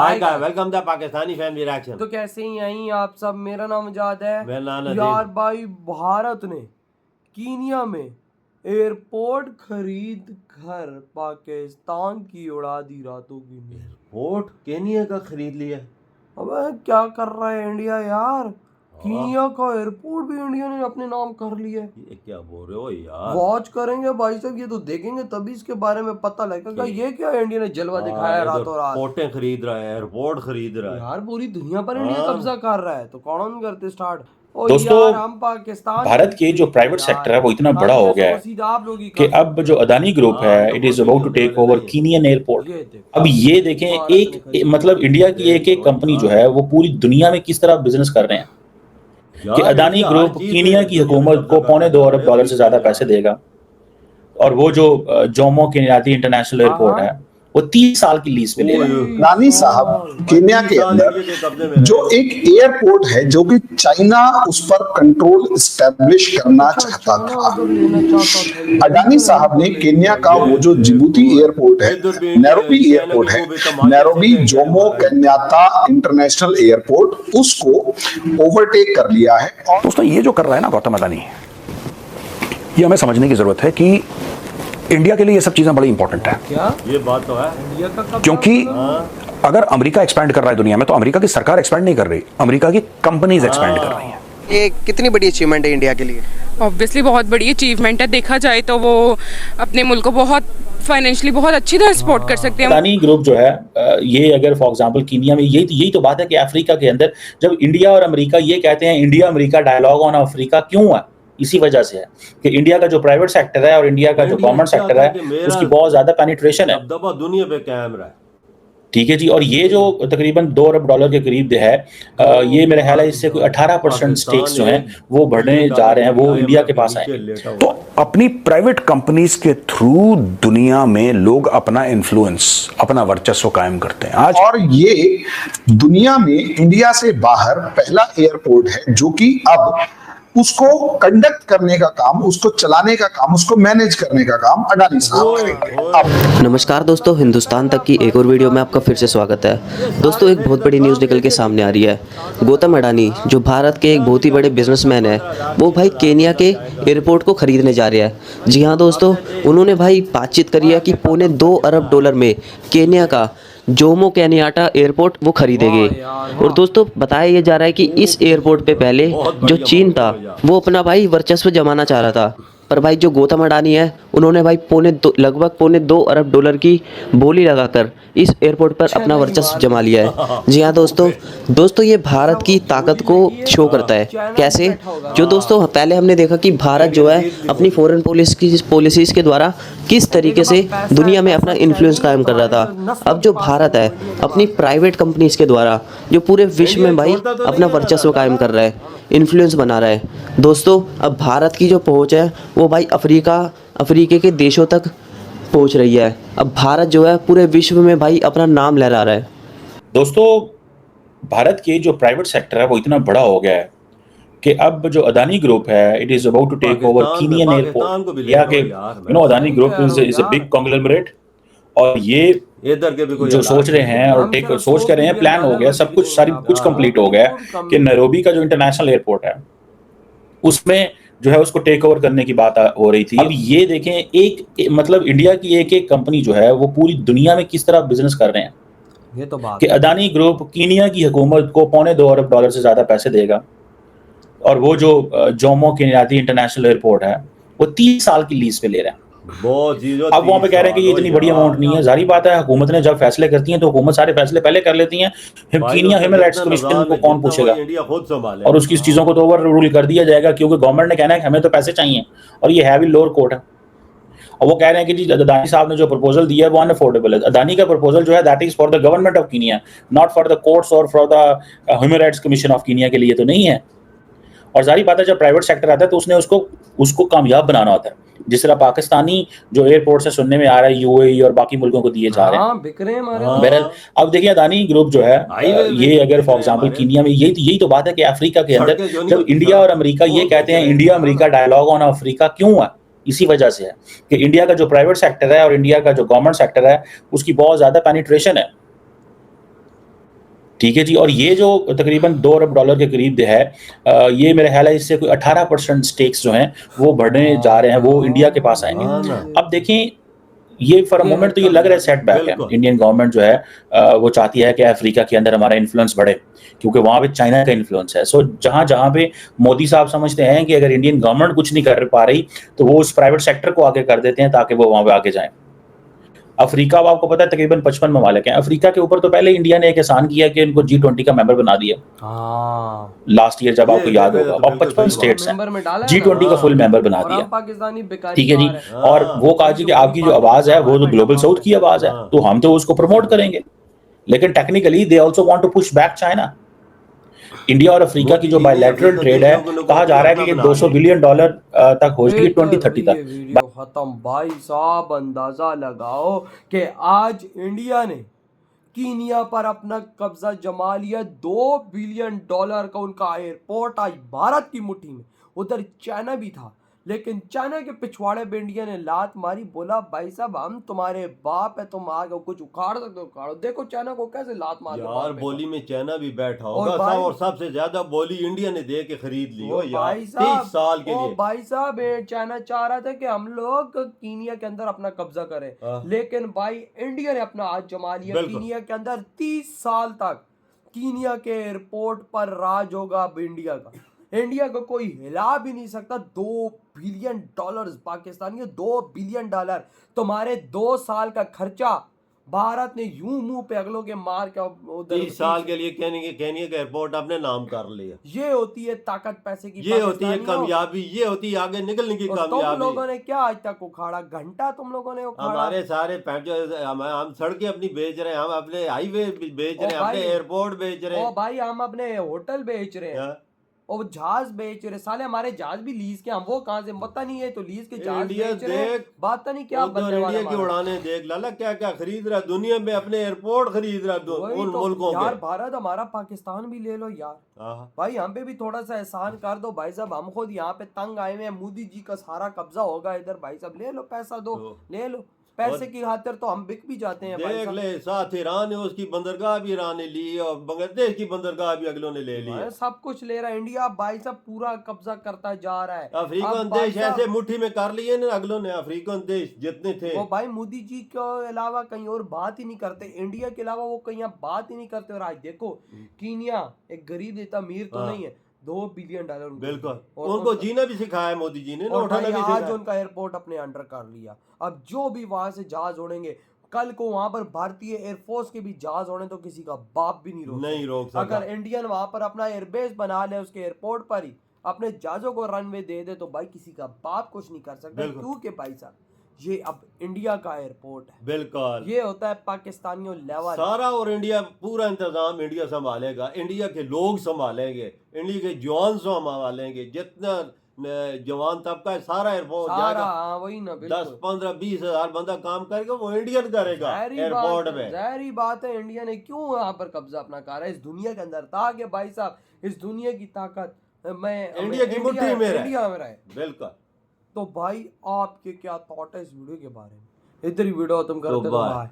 Hi guys, welcome the Pakistani family reaction. तो कैसे ही यहीं आप सब। मेरा नाम आजाद है। मैं नाना यार भाई, भारत ने कीनिया में एयरपोर्ट खरीद कर पाकिस्तान की उड़ा दी रातों की नींद। एयरपोर्ट केनिया का खरीद लिया। अबे क्या कर रहा है इंडिया यार। कीनिया का एयरपोर्ट भी इंडिया ने अपने नाम कर लिया है। ये क्या बोल रहे हो यार। वॉच करेंगे भाई साहब, ये तो देखेंगे तभी इसके बारे में पता लगेगा ये क्या इंडिया ने जलवा दिखाया रातों रात। एयरपोर्टें खरीद रहा है, एयरपोर्ट खरीद रहा है यार पूरी दुनिया पर इंडिया कब्जा कर रहा है, तो कौन करते स्टार्ट। दोस्तों, हम पाकिस्तान भारत के जो प्राइवेट सेक्टर है वो इतना बड़ा हो गया है कि अब जो अदानी ग्रुप है it is about to take over Kenyan airport. अब ये देखें, मतलब इंडिया की एक एक कंपनी जो है वो पूरी दुनिया में किस तरह बिजनेस कर रहे हैं कि अदानी ग्रुप कीनिया की हुकूमत को $2.25 अरब से ज्यादा पैसे देगा। और वो जो जोमो केनियाती इंटरनेशनल एयरपोर्ट है वो 30 साल की लीज पे ले रहा है। अदानी साहब केन्या के अंदर जो एक एयरपोर्ट है जो कि चाइना उस पर कंट्रोल स्टैब्लिश करना चाहता था। अदानी साहब ने केन्या का वो जो जिबूती एयरपोर्ट है, नैरोबी एयरपोर्ट है, Nairobi Jomo Kenyatta international airport, उसको ओवरटेक कर लिया है। और दोस्तों, ये जो कर रहा है ना गौतम अदानी, ये हमें समझने की जरूरत है कि इंडिया के लिए ये सब चीजें बड़ी इंपॉर्टेंट है। क्या ये बात तो है इंडिया का क्योंकि अगर अमेरिका एक्सपैंड कर रहा है दुनिया में, तो अमेरिका की सरकार एक्सपैंड नहीं कर रही, अमेरिका की कंपनीज एक्सपैंड कर रही हैं। ये कितनी बड़ी अचीवमेंट है इंडिया के लिए? ऑब्वियसली बहुत बड़ी अचीवमेंट है। देखा जाए तो वो अपने मुल्क को बहुत फाइनेंशियली बहुत अच्छी तरह सपोर्ट कर सकते हैं। अदानी ग्रुप जो है ये अगर फॉर एग्जांपल कीनिया में, यही तो बात है कि अफ्रीका के अंदर जब इंडिया और अमेरिका ये कहते हैं India America dialogue on Africa क्यों है, इसी वजह से है कि इंडिया का जो प्राइवेट सेक्टर है और इंडिया का जो गवर्नमेंट सेक्टर है उसकी बहुत ज्यादा पेनिट्रेशन है, दबा दुनिया पे कायम रहा है। ठीक है जी। और ये जो तकरीबन $2 अरब के करीब है, ये मेरा ख्याल है इससे कोई 18% स्टेक्स जो हैं वो बढ़ने जा रहे हैं, वो इंडिया के पास आए। तो अपनी प्राइवेट कंपनीज के थ्रू दुनिया में लोग अपना इन्फ्लुएंस, अपना वर्चस्व कायम करते हैं आज। और ये दुनिया में इंडिया से बाहर पहला एयरपोर्ट है जो कि अब उसको कंडक्ट करने का काम, उसको चलाने का काम, उसको मैनेज करने का काम अडानी साहब करेंगे। नमस्कार दोस्तों, हिंदुस्तान तक की एक और वीडियो में आपका फिर से स्वागत है। दोस्तों, एक बहुत बड़ी न्यूज़ निकल के सामने आ रही है। गौतम अडानी जो भारत के एक बहुत ही बड़े बिजनेसमैन है, वो भाई केन्या के एयरपोर्ट को खरीदने जा रहे हैं। जी हाँ दोस्तों, उन्होंने भाई बातचीत करी है कि $2.25 अरब केन्या का जोमो केनियाटा एयरपोर्ट वो खरीदेंगे। और दोस्तों, बताया ये जा रहा है कि इस एयरपोर्ट पे पहले जो चीन था वो अपना भाई वर्चस्व जमाना चाह रहा था, पर भाई जो गौतम अडानी है उन्होंने भाई लगभग $2.25 अरब की बोली लगाकर इस एयरपोर्ट पर अपना वर्चस्व जमा लिया है। जी हाँ दोस्तों, ये भारत की ताकत को शो करता है। कैसे? जो दोस्तों पहले हमने देखा कि भारत जो है अपनी फॉरेन पॉलिसीज़ के द्वारा किस तरीके से दुनिया में अपना इन्फ्लुएंस कायम कर रहा था। अब जो भारत है अपनी प्राइवेट कंपनीज के द्वारा जो पूरे विश्व में भाई अपना वर्चस्व कायम कर रहा है, इन्फ्लुएंस बना रहा है। दोस्तों, अब भारत की जो पहुंच है वो भाई अफ्रीके के देशों तक पहुंच रही है। अब भारत जो है पूरे विश्व में भाई अपना नाम लहरा रहा है। दोस्तों, भारत के जो प्राइवेट सेक्टर है वो इतना बड़ा हो गया है कि अब जो अदानी ग्रुप है it is about to take over Kenyan airport. या कि Adani group is a big conglomerate, और ये इधर के भी कोई जो सोच रहे हैं और सोच कर रहे हैं, प्लान हो गया, सब कुछ कुछ कंप्लीट हो गया कि नैरोबी का जो इंटरनेशनल एयरपोर्ट है उसमें जो है उसको टेक ओवर करने की बात हो रही थी। अब ये देखें, मतलब इंडिया की एक एक कंपनी जो है वो पूरी दुनिया में किस तरह बिजनेस कर रहे हैं ये तो बात कि अदानी ग्रुप कीनिया की हुकूमत को $2.25 अरब से ज्यादा पैसे देगा। और वो जो जोमो केनियाती इंटरनेशनल एयरपोर्ट है वो 30 साल की लीज पे ले रहा है। अब वहां पे कह रहे हैं कि ये इतनी बड़ी अमाउंट नहीं है। जारी बात है, हुकूमत ने जब फैसले करती है तो हुकूमत सारे फैसले पहले कर लेती है। कीनिया ह्यूमन राइट्स कमीशन को कौन पूछेगा, और उसकी चीजों को तो ओवर रूल कर दिया जाएगा क्योंकि गवर्नमेंट ने कहना है कि हमें तो पैसे चाहिए, और ये है भी लोअर कोर्ट है। और वो कह रहे हैं कि जी अदानी साहब ने जो प्रपोजल दिया है वो अनअफोर्डेबल है। अदानी का प्रपोजल जो है that is for the government of Kenya, not for the courts और for the human rights commission of Kenya के लिए तो नहीं है। और जारी बात है, जब प्राइवेट सेक्टर आता है तो उसने उसको कामयाब बनाना होता है। जिस तरह पाकिस्तानी जो एयरपोर्ट से सुनने में आ रहा है यूएई और बाकी मुल्कों को दिए जा रहे हैं, बिक रहे हैं हमारे। बहरहाल अब देखिए अदानी ग्रुप जो है ये अगर फॉर एग्जांपल कीनिया में, यही तो बात है कि अफ्रीका के अंदर जब इंडिया और अमेरिका ये कहते हैं India America dialogue on Africa क्यों है, इसी वजह से है कि इंडिया का जो प्राइवेट सेक्टर है और इंडिया का जो गवर्नमेंट सेक्टर है उसकी बहुत ज्यादा पेनिट्रेशन है। ठीक है जी। और ये जो तकरीबन $2 अरब के करीब है, ये मेरा ख्याल है इससे कोई 18% स्टेक्स जो हैं वो बढ़ने जा रहे हैं, वो इंडिया के पास आएंगे। हाँ ना। अब देखें, ये फॉर अ मोमेंट तो ये लग रहा है सेटबैक है। बिल्कुल। इंडियन गवर्नमेंट जो है वो चाहती है कि अफ्रीका के अंदर हमारा इन्फ्लुएंस बढ़े, क्योंकि वहाँ पे चाइना का इन्फ्लुएंस है। सो जहाँ जहाँ पे मोदी साहब समझते हैं कि अगर इंडियन गवर्नमेंट कुछ नहीं कर पा रही तो वो उस प्राइवेट सेक्टर को आगे कर देते हैं ताकि वो वहाँ पे आगे जाएं। अफ्रीका, अब आपको पता है तकरीबन 55 ममालिक हैं। अफ्रीका के ऊपर तो पहले इंडिया ने एक एहसान किया कि इनको G20 का मेंबर बना दिया हाँ लास्ट ईयर, जब आपको ये याद बिल्कुल, होगा। अब बिल्कुल 55 सही स्टेट्स हैं, मेंबर में डाला है G20 का फुल मेंबर बना और हम दिया। पाकिस्तानी बेकारी ठीक है जी। मार है। और वो कहा जी कि आपकी जो आवाज है वो तो ग्लोबल साउथ की आवाज है, हाँ। तो हम तो उसको प्रमोट करेंगे। लेकिन technically they also want to push back China. India और अफ्रीका की जो मोदी जी ने बायलैटरल अफ्रीका ट्रेड देश है, लोगों को कहा जा रहा है कि अपना ये बना $200 लिया। बिलियन तक हो जाएगी 2030 ये तक। वीडियो खत्म। भाई साहब अंदाजा लगाओ कि आज इंडिया ने कीनिया पर अपना कब्जा जमा लिया। $2 बिलियन का उनका एयरपोर्ट आज भारत की मुट्ठी में। उधर चाइना भी था, लेकिन चाइना के पिछवाड़े पे इंडिया ने लात मारी, बोला भाई साहब हम तुम्हारे बाप है, तुम आगे कुछ उखाड़ सकते हो उखाड़ो। देखो चाइना को कैसे लात मार के यार बाहर फेंका। बोली में चाइना भी बैठा और होगा भाई- और सबसे ज्यादा बोली इंडिया ने दे के खरीद ली हो ओ यार भाई 30 साल के ओ लिए। भाई साहब, ये चाइना चाह रहा था कि हम लोग कीनिया के अंदर अपना कब्जा करें, हाँ। लेकिन भाई इंडिया ने अपना हाथ जमा लिया। बिल्कुल। कीनिया के अंदर 30 साल तक कीनिया के एयरपोर्ट पर राज होगा अब इंडिया का। इंडिया को कोई हिला भी नहीं सकता। $2 बिलियन पाकिस्तानी, $2 बिलियन तुम्हारे 2 साल का खर्चा भारत ने यूं मुंह पे अगलों के मार के उधर 30 साल के लिए केनिया का एयरपोर्ट अपने नाम कर लिया। ये होती है ताकत पैसे की, ये होती है पाकिस्तानियों। कामयाबी, ये होती है आगे निकलने की और तुम कामयाबी। लोगों ने क्या आज तक उखाड़ा? घंटा तुम लोगों ने उखाड़ा। हमारे सारे हम सड़कें अपनी बेच रहे हैं, हम अपने हाईवे बेच रहे हैं, ओ अपने भाई- एयरपोर्ट बेच रहे ओ हैं। भाई हम अपने होटल बेच रहे हैं हाँ। और जहाज बेच रहे। साले हमारे जहाज भी लीज के, हम वो कहां से पता नहीं है, तो लीज के जहाज इंडिया बेच रहे हैं। देख, बात नहीं क्या उधर बनने वाला इंडिया की हमारा। उड़ाने देख, लाला क्या क्या खरीद रहा है दुनिया में, अपने एयरपोर्ट खरीद रहा है वही उन तो मुल्कों यार, के। भारत हमारा पाकिस्तान भी ले लो यार। हाँ। भाई हम पे भी थोड़ा सा एहसान कर दो भाई साहब, हम खुद यहाँ पे तंग आए हुए हैं। मोदी जी का सारा कब्जा होगा इधर, भाई साहब ले लो पैसा दो, ले लो पैसे की खातिर तो हम बिक भी जाते हैं भाई देख साहब। ले, साथ ईरान है, उसकी बंदरगाह भी ईरान ने ली और बांग्लादेश की बंदरगाह भी अगलों ने ले ली है। सब कुछ ले रहा है इंडिया भाई साहब, पूरा कब्जा करता जा रहा है। अफ्रीकन अब भाई देश साहब- ऐसे मुट्ठी में कर लिए ना अगलों ने, अफ्रीकन देश जितने थे। वो भाई मोदी जी के अलावा कहीं और बात ही नहीं करते, इंडिया के अलावा वो कहीं और बात ही नहीं करते। और आज देखो कीनिया एक गरीब देता, अमीर तो हाँ। नहीं है, $2 बिलियन उनको बिल्कुल, और उनको उनका- जीना भी सिखाया मोदी जी ने ना, और उठाना भाई भी आज सिखाया। उनका एयरपोर्ट अपने अंडर कर लिया। अब जो भी वहां से जहाज उड़ेंगे, कल को वहां पर भारतीय एयरफोर्स के भी जहाज उड़े तो किसी का बाप भी नहीं रोक सकता। सकता। अगर इंडियन वहां पर अपना एयरबेस बना ले, उसके एयरपोर्ट पर ही अपने जहाजों को रनवे दे दे, तो भाई किसी का बाप कुछ नहीं कर सकता। बिल्कुल। क्योंकि भाई साहब ये अब इंडिया का एयरपोर्ट है, बिल्कुल, ये होता है पाकिस्तानियों लेवल। सारा और इंडिया पूरा इंतजाम इंडिया संभालेगा, इंडिया के लोग संभालेंगे, इंडिया के जवान संभालेंगे, जितना जवान तबका है सारा एयरपोर्ट सारा जाएगा। हाँ वही ना, 10, 15, 20 हजार बंदा काम करेगा, वो इंडियन करेगा एयरपोर्ट में। जाहिर बात है इंडिया ने क्यों यहाँ पर कब्जा अपना करा है इस दुनिया के अंदर, ताकि भाई साहब इस दुनिया की ताकत इंडिया की मुट्ठी में रहे। इंडिया में रहे। बिल्कुल। तो भाई आपके क्या थॉट है इस वीडियो के बारे में? इधर ही वीडियो तुम करते तो तो बाय। बाय।